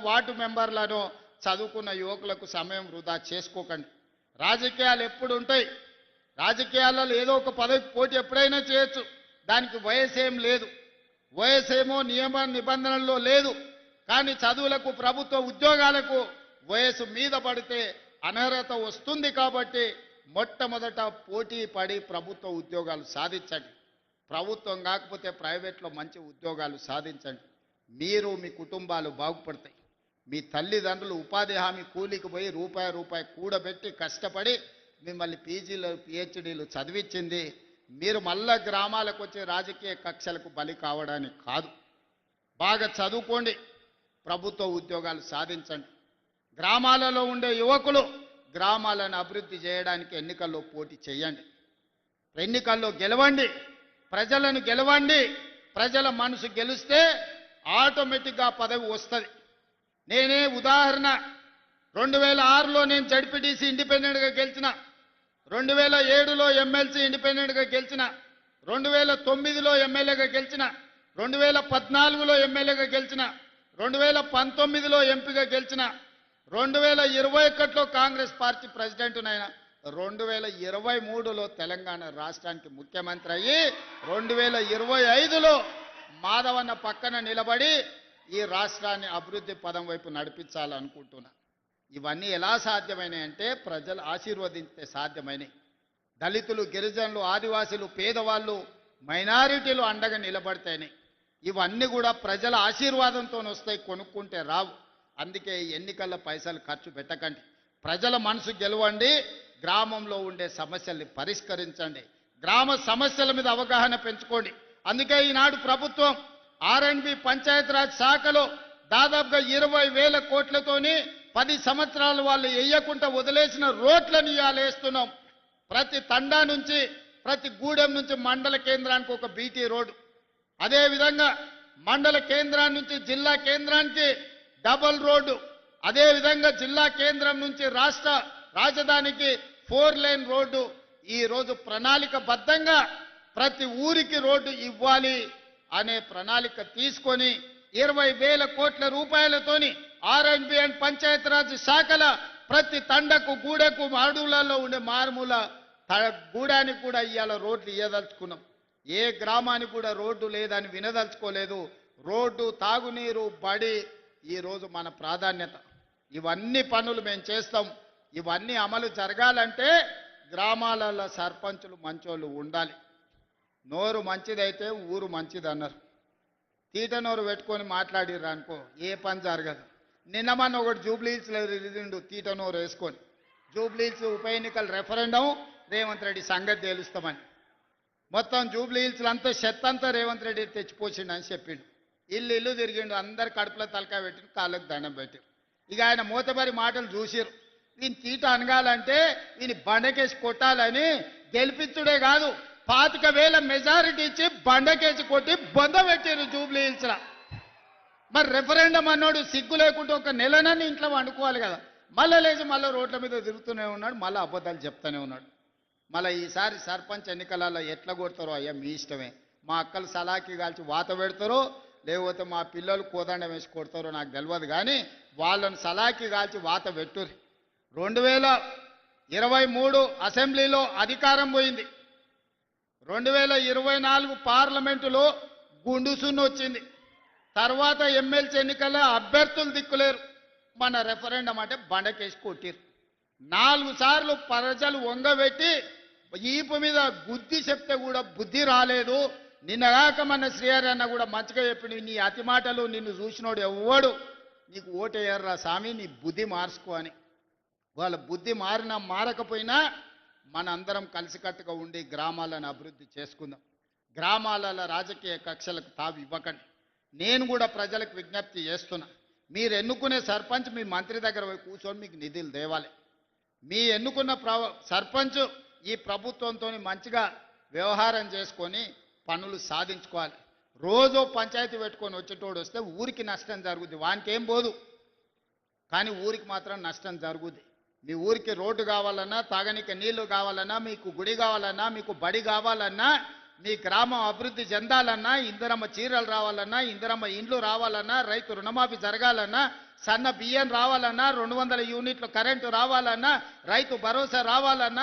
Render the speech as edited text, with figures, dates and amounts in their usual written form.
Ward మెంబర్లను చదువుకున్న యువకులకు సమయం వృధా చేసుకోకండి. రాజకీయాలు ఎప్పుడు ఉంటాయి, రాజకీయాలలో ఏదో ఒక పదవికి పోటీ ఎప్పుడైనా చేయొచ్చు. దానికి వయసేం లేదు, వయసేమో నియమ నిబంధనల్లో లేదు. కానీ చదువులకు ప్రభుత్వ ఉద్యోగాలకు వయసు మీద పడితే అనర్హత వస్తుంది. కాబట్టి మొట్టమొదట పోటీ పడి ప్రభుత్వ ఉద్యోగాలు సాధించండి. ప్రభుత్వం కాకపోతే ప్రైవేట్లో మంచి ఉద్యోగాలు సాధించండి. మీరు మీ కుటుంబాలు బాగుపడతాయి. మీ తల్లిదండ్రులు ఉపాధి హామీ కూలికి పోయి రూపాయి కూడబెట్టి కష్టపడి మిమ్మల్ని పీజీలు పిహెచ్డీలు చదివించింది మీరు మళ్ళా గ్రామాలకు వచ్చే రాజకీయ కక్షలకు బలి కావడానికి కాదు. బాగా చదువుకోండి, ప్రభుత్వ ఉద్యోగాలు సాధించండి. గ్రామాలలో ఉండే యువకులు గ్రామాలను అభివృద్ధి చేయడానికి ఎన్నికల్లో పోటీ చేయండి. ఎన్నికల్లో గెలవండి, ప్రజలను గెలవండి. ప్రజల మనసు గెలిస్తే ఆటోమేటిక్గా పదవి వస్తుంది. నేనే ఉదాహరణ, 2006లో నేను జడ్పీటీసీ ఇండిపెండెంట్గా గెలిచిన, 2007లో ఎమ్మెల్సీ ఇండిపెండెంట్గా గెలిచిన, 2009లో ఎమ్మెల్యేగా గెలిచిన, 2014లో ఎమ్మెల్యేగా గెలిచిన, 2019లో ఎంపీగా గెలిచిన, 2021లో కాంగ్రెస్ పార్టీ ప్రెసిడెంట్నైనా, 2023లో తెలంగాణ రాష్ట్రానికి ముఖ్యమంత్రి అయ్యి 2025లో మాధవన్న పక్కన నిలబడి ఈ రాష్ట్రాన్ని అభివృద్ధి పదం వైపు నడిపించాలనుకుంటున్నా. ఇవన్నీ ఎలా సాధ్యమైనాయి అంటే ప్రజలు ఆశీర్వదించే సాధ్యమైనవి. దళితులు, గిరిజనులు, ఆదివాసీలు, పేదవాళ్ళు, మైనారిటీలు అండగా నిలబడితేనే ఇవన్నీ కూడా ప్రజల ఆశీర్వాదంతో వస్తాయి, కొనుక్కుంటే రావు. అందుకే ఎన్నికల పైసలు ఖర్చు పెట్టకండి. ప్రజల మనసు గెలవండి, గ్రామంలో ఉండే సమస్యల్ని పరిష్కరించండి, గ్రామ సమస్యల మీద అవగాహన పెంచుకోండి. అందుకే ఈనాడు ప్రభుత్వం ఆర్ఎండ్బి పంచాయతీరాజ్ శాఖలో దాదాపుగా 20,000 కోట్లతోని 10 సంవత్సరాలు వాళ్ళు వేయకుండా వదిలేసిన రోడ్లను ఇవాళ వేస్తున్నాం. ప్రతి తండా నుంచి, ప్రతి గూడెం నుంచి మండల కేంద్రానికి ఒక బీటీ రోడ్డు, అదేవిధంగా మండల కేంద్రాన్ని నుంచి జిల్లా కేంద్రానికి డబల్ రోడ్డు, అదేవిధంగా జిల్లా కేంద్రం నుంచి రాష్ట్ర రాజధానికి 4 లేన్ రోడ్డు. ఈరోజు ప్రణాళికబద్ధంగా ప్రతి ఊరికి రోడ్డు ఇవ్వాలి అనే ప్రణాళిక తీసుకొని 20,000 కోట్ల రూపాయలతోని ఆర్ఎండ్బి అండ్ పంచాయతీరాజ్ శాఖల ప్రతి తండకు, గూడెకు, అడవులలో ఉండే మారుమూల గూడానికి కూడా ఇవాళ రోడ్లు ఇవ్వదలుచుకున్నాం. ఏ గ్రామానికి కూడా రోడ్డు లేదని వినదలుచుకోలేదు. రోడ్డు, తాగునీరు, బడి ఈరోజు మన ప్రాధాన్యత. ఇవన్నీ పనులు మేము చేస్తాం. ఇవన్నీ అమలు జరగాలంటే గ్రామాలలో సర్పంచులు మంచోళ్ళు ఉండాలి. నోరు మంచిదైతే ఊరు మంచిది అన్నారు. తీట నోరు పెట్టుకొని మాట్లాడిర్రు అనుకో ఏ పని జరగదు. నిన్న మన ఒకటి జూబ్లీహిల్స్లో రిజిండు తీట నోరు వేసుకొని, జూబ్లీహిల్స్ ఉప ఎన్నికల రెఫరెండం రేవంత్ రెడ్డి సంగతి తేలుస్తామని. మొత్తం జూబ్లీహిల్స్లో అంతా చెత్త అంతా రేవంత్ రెడ్డి తెచ్చిపోసిండు అని చెప్పిండు. ఇల్లు తిరిగిండు, అందరు కడుపులో తలకాయ పెట్టిండు, కాళ్ళకు దండం పెట్టారు. ఇక ఆయన మూతబరి మాటలు చూసిరు. వీని తీట అనగాలంటే వీని బండకేసి కొట్టాలని గెలిపించుడే కాదు, 25,000 మెజారిటీ ఇచ్చి బండకేసి కొట్టి బొంద పెట్టారు జూబ్లీహిల్స్లో. మరి రెఫరెండం అన్నాడు సిగ్గు లేకుంటే ఒక నెలనని ఇంట్లో వండుకోవాలి కదా. మళ్ళీ లేచి మళ్ళీ రోడ్ల మీద తిరుగుతూనే ఉన్నాడు, మళ్ళీ అబద్ధాలు చెప్తూనే ఉన్నాడు. మళ్ళీ ఈసారి సర్పంచ్ ఎన్నికలలో ఎట్లా కొడతారో అయ్యా మీ ఇష్టమే. మా అక్కలు సలాకి కాల్చి వాత పెడతారో లేకపోతే మా పిల్లలు కోదండం వేసి కొడతారో నాకు తెలియదు. కానీ వాళ్ళని సలాకి కాల్చి వాత పెట్టుర్రి. 2023 అసెంబ్లీలో అధికారం పోయింది, 2024 పార్లమెంటులో గుండుసున్ను వచ్చింది. తర్వాత ఎమ్మెల్సీ ఎన్నికల్లో అభ్యర్థులు దిక్కులేరు. మన రెఫరెండం అంటే బండకేసి కొట్టిరు. 4 సార్లు ప్రజలు వంగబెట్టి ఈపు మీద బుద్ధి చెప్తే కూడా బుద్ధి రాలేదు. నిన్నగాక మన శ్రీహరి అన్న కూడా మంచిగా చెప్పిండు, నీ అతి మాటలు నిన్ను చూసినోడు ఎవ్వడు నీకు ఓటేయర్రా స్వామి, నీ బుద్ధి మార్చుకో అని. వాళ్ళ బుద్ధి మారినా మారకపోయినా మన అందరం కలిసికట్టుగా ఉండి గ్రామాలను అభివృద్ధి చేసుకుందాం. గ్రామాలలో రాజకీయ కక్షలకు తావు ఇవ్వకండి. నేను కూడా ప్రజలకు విజ్ఞప్తి చేస్తున్నా, మీరు ఎన్నుకునే సర్పంచ్ మీ మంత్రి దగ్గర పోయి కూర్చొని మీకు నిధులు తేవాలి. మీ ఎన్నుకున్న సర్పంచ్ ఈ ప్రభుత్వంతో మంచిగా వ్యవహారం చేసుకొని పనులు సాధించుకోవాలి. రోజు పంచాయతీ పెట్టుకొని వచ్చేటోడు వస్తే ఊరికి నష్టం జరుగుద్ది, వానికి ఏం పోదు, కానీ ఊరికి మాత్రం నష్టం జరుగుద్ది. మీ ఊరికి రోడ్డు కావాలన్నా, తాగనీకి నీళ్లు కావాలన్నా, మీకు గుడి కావాలన్నా, మీకు బడి కావాలన్నా, మీ గ్రామం అభివృద్ధి చెందాలన్నా, ఇందిరమ్మ చీరలు రావాలన్నా, ఇందిరమ్మ ఇండ్లు రావాలన్నా, రైతు రుణమాఫీ జరగాలన్నా, సన్న బియ్యం రావాలన్నా 200 యూనిట్లు కరెంటు రావాలన్నా రైతు భరోసా రావాలన్నా